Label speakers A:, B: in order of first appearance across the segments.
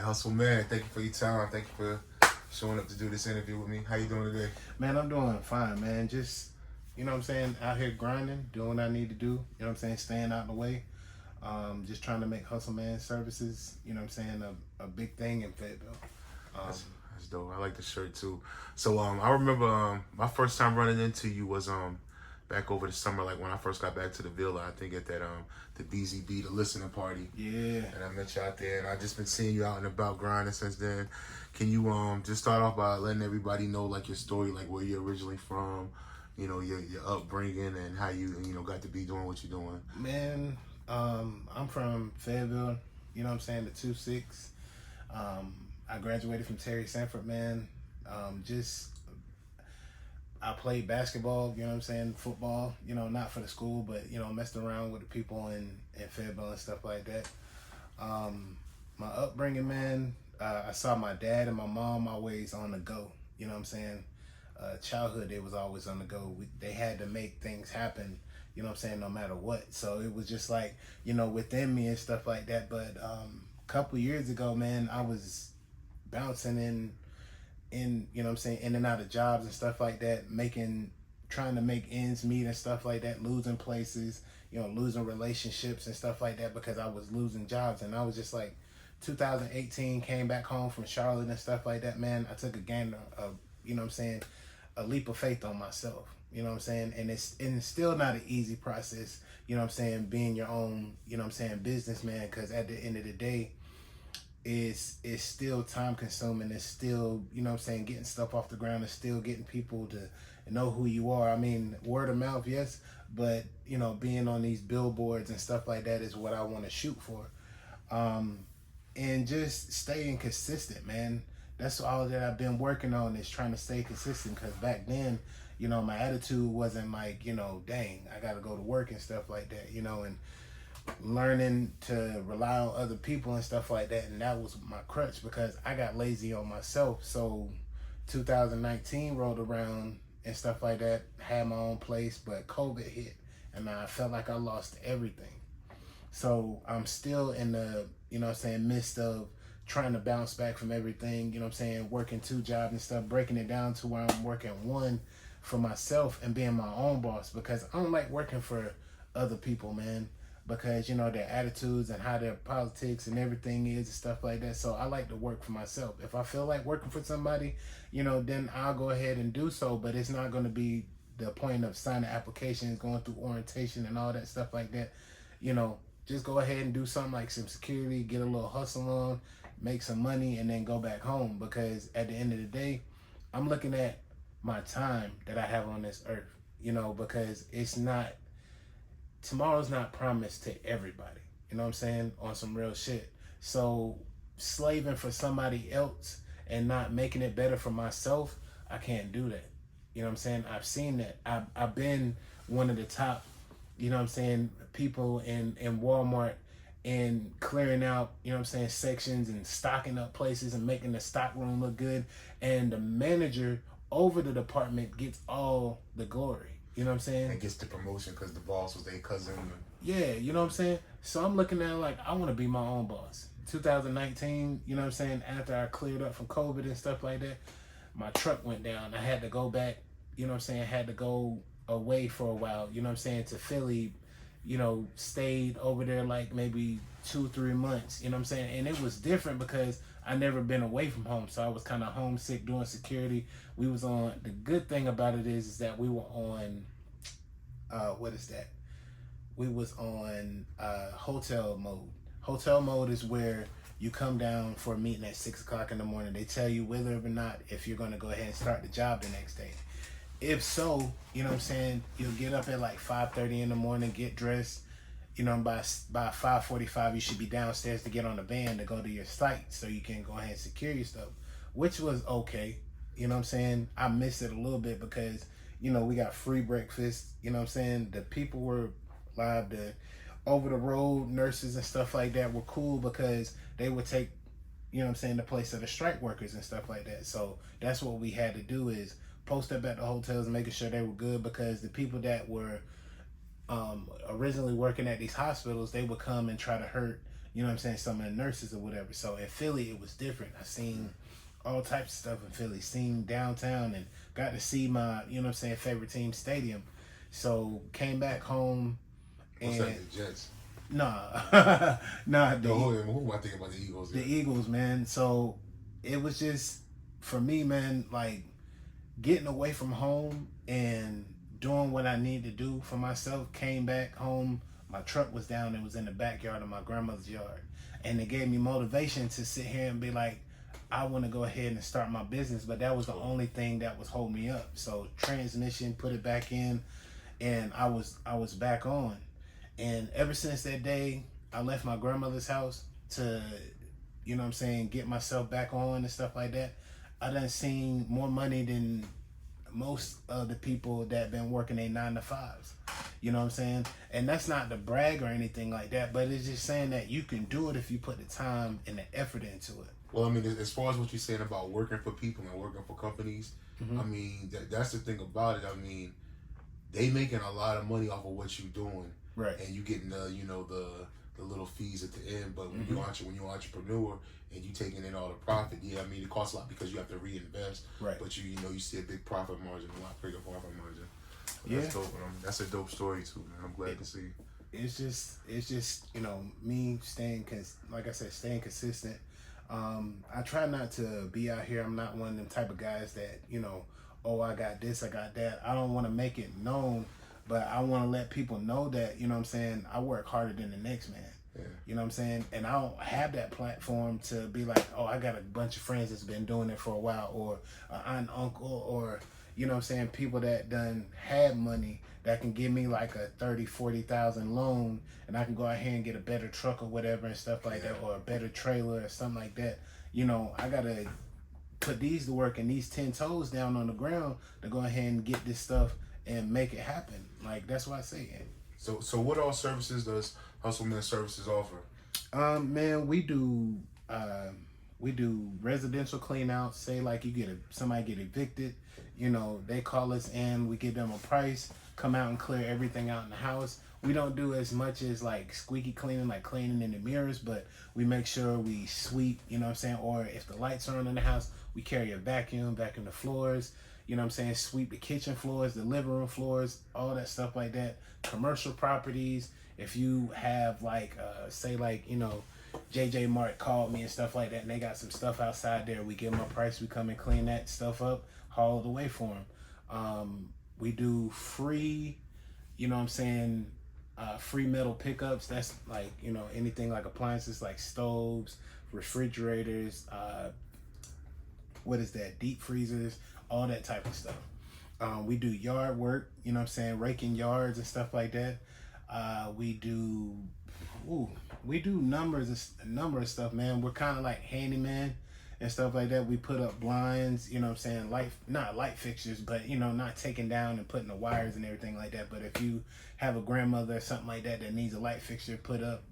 A: Hustle man, thank you for your time. Thank you for showing up to do this interview with me. How you doing today?
B: Man, I'm doing fine, man. Just, out here grinding, doing what I need to do. Staying out the way. Just trying to make Hustle Man services, a big thing in Fayetteville.
A: That's dope. I like the shirt too. So I remember my first time running into you was back over the summer, like when I first got back to the Ville. I think at that the BZB, the listening party.
B: Yeah.
A: And I met you out there, and I just been seeing you out and about grinding since then. Can you just start off by letting everybody know like your story, like where you're originally from, your upbringing, and how you got to be doing what you're doing?
B: Man, I'm from Fayetteville, the 2-6. I graduated from Terry Sanford, man. I played basketball, football, not for the school, but, messed around with the people in Fayetteville and stuff like that. My upbringing, man, I saw my dad and my mom always on the go, childhood, they was always on the go. They had to make things happen, no matter what. So it was just like, within me and stuff like that. But a couple years ago, man, I was bouncing in in and out of jobs and stuff like that, trying to make ends meet and stuff like that, losing places, losing relationships and stuff like that because I was losing jobs. And I was just like, 2018, came back home from Charlotte and stuff like that, man. I took a a leap of faith on myself, and it's still not an easy process, being your own, businessman, because at the end of the day, it's still time consuming. It's still, getting stuff off the ground. It's still getting people to know who you are. I mean, word of mouth, yes, but, being on these billboards and stuff like that is what I want to shoot for. And just staying consistent, man. That's all that I've been working on, is trying to stay consistent, because back then, my attitude wasn't like, dang, I got to go to work and stuff like that, and learning to rely on other people and stuff like that. And that was my crutch, because I got lazy on myself. So 2019 rolled around and stuff like that, had my own place, but COVID hit and I felt like I lost everything. So I'm still in the, midst of trying to bounce back from everything, working 2 jobs and stuff, breaking it down to where I'm working 1 for myself and being my own boss, because I don't like working for other people, man, because, their attitudes and how their politics and everything is and stuff like that. So I like to work for myself. If I feel like working for somebody, then I'll go ahead and do so, but it's not going to be the point of signing applications, going through orientation and all that stuff like that. Just go ahead and do something like some security, get a little hustle on, make some money, and then go back home. Because at the end of the day, I'm looking at my time that I have on this earth, because tomorrow's not promised to everybody, on some real shit. So slaving for somebody else and not making it better for myself, I can't do that. I've seen that. I've been one of the top, people in Walmart, and clearing out, sections and stocking up places and making the stock room look good. And the manager over the department gets all the glory.
A: And gets the promotion because the boss was their cousin.
B: Yeah, So I'm looking at it like, I want to be my own boss. 2019, after I cleared up from COVID and stuff like that, my truck went down. I had to go back, had to go away for a while, to Philly, stayed over there like maybe 2-3 months, and it was different because I never been away from home, so I was kind of homesick doing security. We was on, the good thing about it is that we were on, we was on hotel mode. Hotel mode is where you come down for a meeting at 6 o'clock in the morning. They tell you whether or not if you're going to go ahead and start the job the next day. If so, you'll get up at like 5:30 in the morning, get dressed, by 5:45 you should be downstairs to get on the van to go to your site so you can go ahead and secure your stuff, which was okay. I missed it a little bit because, we got free breakfast, the people were live, the over the road nurses and stuff like that were cool because they would take, the place of the strike workers and stuff like that. So that's what we had to do, is post up at the hotels and making sure they were good, because the people that were originally working at these hospitals, they would come and try to hurt, you know what I'm saying, some of the nurses or whatever. So in Philly, it was different. I seen all types of stuff in Philly, seen downtown, and got to see my, you know what I'm saying, favorite team stadium. So came back home.
A: What's
B: And
A: that, the Jets?
B: Nah, nah.
A: No, who am I thinking about? The Eagles.
B: The Eagles, man. So it was just for me, man. Like getting away from home and doing what I need to do for myself. Came back home. My truck was down. It was in the backyard of my grandmother's yard, and it gave me motivation to sit here and be like, I want to go ahead and start my business. But that was the only thing that was holding me up. So transmission, put it back in, and I was back on. And ever since that day, I left my grandmother's house to, you know what I'm saying, get myself back on and stuff like that. I done seen more money than most of the people that been working their 9 to 5s. You know what I'm saying? And that's not to brag or anything like that, but it's just saying that you can do it if you put the time and the effort into it.
A: Well, I mean, as far as what you're saying about working for people and working for companies, I mean, that's the thing about it. I mean, they making a lot of money off of what you're doing.
B: Right.
A: And you getting the little fees at the end, but when you're an entrepreneur and you taking in all the profit, yeah, I mean it costs a lot because you have to reinvest.
B: Right.
A: But you see a big profit margin, a lot bigger profit margin.
B: Yeah.
A: That's dope. That's a dope story too, man. I'm glad to see.
B: It's just me staying staying consistent. I try not to be out here. I'm not one of them type of guys that oh, I got this, I got that. I don't want to make it known. But I want to let people know that, you know what I'm saying, I work harder than the next man.
A: Yeah.
B: You know what I'm saying? And I don't have that platform to be like, oh, I got a bunch of friends that's been doing it for a while, or an aunt, uncle, or, you know what I'm saying, people that done had money that can give me like a 30, 40,000 loan, and I can go out here and get a better truck or whatever and stuff like that, or a better trailer or something like that. I got to put these to work and these 10 toes down on the ground to go ahead and get this stuff and make it happen. Like, that's what I say.
A: So what all services does Hustleman Services offer?
B: Man, we do residential clean outs. Say like somebody get evicted, they call us in, we give them a price, come out and clear everything out in the house. We don't do as much as like squeaky cleaning, like cleaning in the mirrors, but we make sure we sweep, you know what I'm saying? Or if the lights are on in the house, we carry a vacuum the floors. You know what I'm saying? Sweep the kitchen floors, the living room floors, all that stuff like that. Commercial properties. If you have JJ Mart called me and stuff like that, and they got some stuff outside there, we give them a price. We come and clean that stuff up, haul it away for them. We do free, you know what I'm saying, free metal pickups. That's like, anything like appliances like stoves, refrigerators, deep freezers, all that type of stuff. We do yard work, you know what I'm saying, raking yards and stuff like that. We do a number of stuff, man. We're kind of like handyman and stuff like that. We put up blinds, you know what I'm saying, not light fixtures, but not taking down and putting the wires and everything like that. But if you have a grandmother or something like that needs a light fixture put up,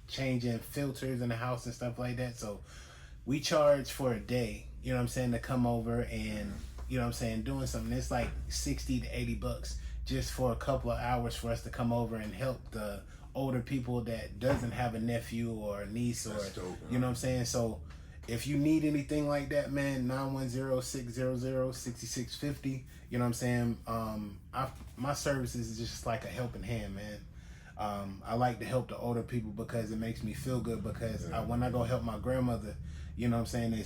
B: changing filters in the house and stuff like that. So we charge for a day, you know what I'm saying, to come over and, you know what I'm saying, doing something. It's like $60 to $80 just for a couple of hours for us to come over and help the older people that doesn't have a nephew or a niece, or dope, you know what I'm saying. So if you need anything like that, man, 910-600-6650, you know what I'm saying. My services is just like a helping hand, man. I like to help the older people because it makes me feel good, because when I go help my grandmother, you know what I'm saying,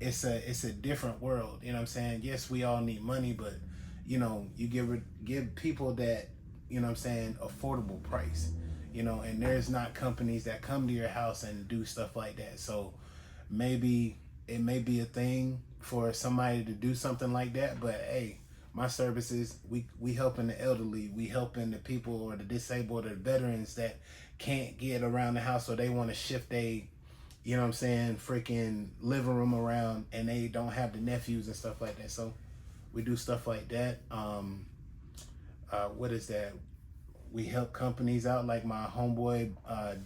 B: it's a different world, you know what I'm saying. Yes, we all need money, but you give people that, you know what I'm saying, affordable price, and there's not companies that come to your house and do stuff like that. So maybe it may be a thing for somebody to do something like that, but hey, my services, we helping the elderly, we helping the people or the disabled or the veterans that can't get around the house, or they want to shift you know what I'm saying, freaking living room around, and they don't have the nephews and stuff like that. So we do stuff like that. We help companies out, like my homeboy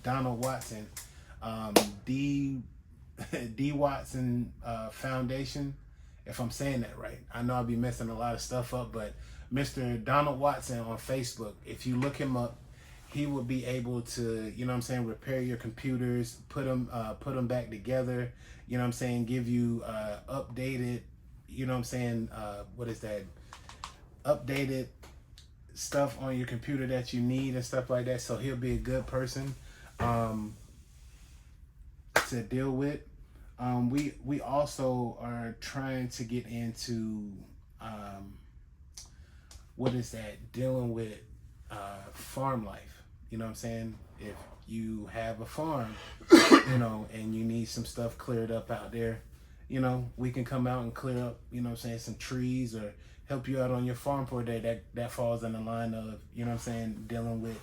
B: Donald Watson, D Watson Foundation, if I'm saying that right. I know I'll be messing a lot of stuff up, but Mr. Donald Watson on Facebook, if you look him up, he would be able to, you know what I'm saying, repair your computers, put them back together, you know what I'm saying, give you updated, you know what I'm saying, what is that, updated stuff on your computer that you need and stuff like that. So he'll be a good person to deal with. We also are trying to get into what is that, dealing with farm life. You know what I'm saying? If you have a farm, you know, and you need some stuff cleared up out there, you know, we can come out and clear up, you know what I'm saying, some trees, or help you out on your farm for a day. That falls in the line of, you know what I'm saying, dealing with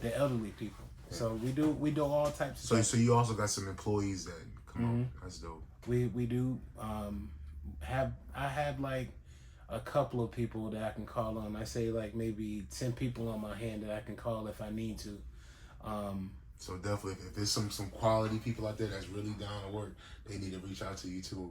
B: the elderly people. So we do all types of stuff.
A: So you also got some employees that come on. That's dope.
B: We do I have like a couple of people that I can call on. I say like maybe 10 people on my hand that I can call if I need to.
A: So definitely, if there's some quality people out there that's really down to work, they need to reach out to you too.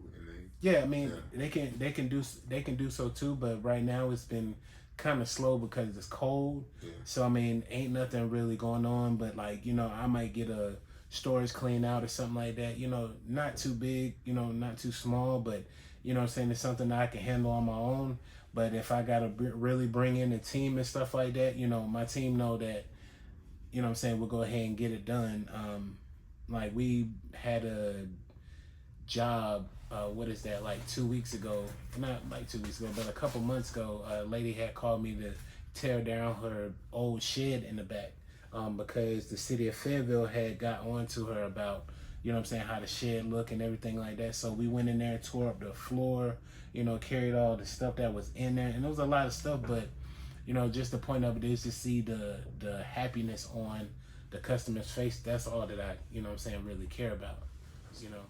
A: And
B: I mean, they can do so too. But right now it's been kind of slow because it's cold.
A: Yeah.
B: So I mean, ain't nothing really going on. But like, you know, I might get a storage clean out or something like that. You know, not too big. You know, not too small. But you know what I'm saying, it's something that I can handle on my own. But if I gotta really bring in a team and stuff like that, you know, my team know that, you know what I'm saying, we'll go ahead and get it done. Like we had a job, like 2 weeks ago, not like 2 weeks ago, but a couple months ago, a lady had called me to tear down her old shed in the back because the city of Fayetteville had got on to her about, you know what I'm saying, how the shed look and everything like that. So we went in there and tore up the floor, you know, carried all the stuff that was in there. And there was a lot of stuff, but, you know, just the point of it is to see the happiness on the customer's face. That's all that I, you know what I'm saying, really care about, you know.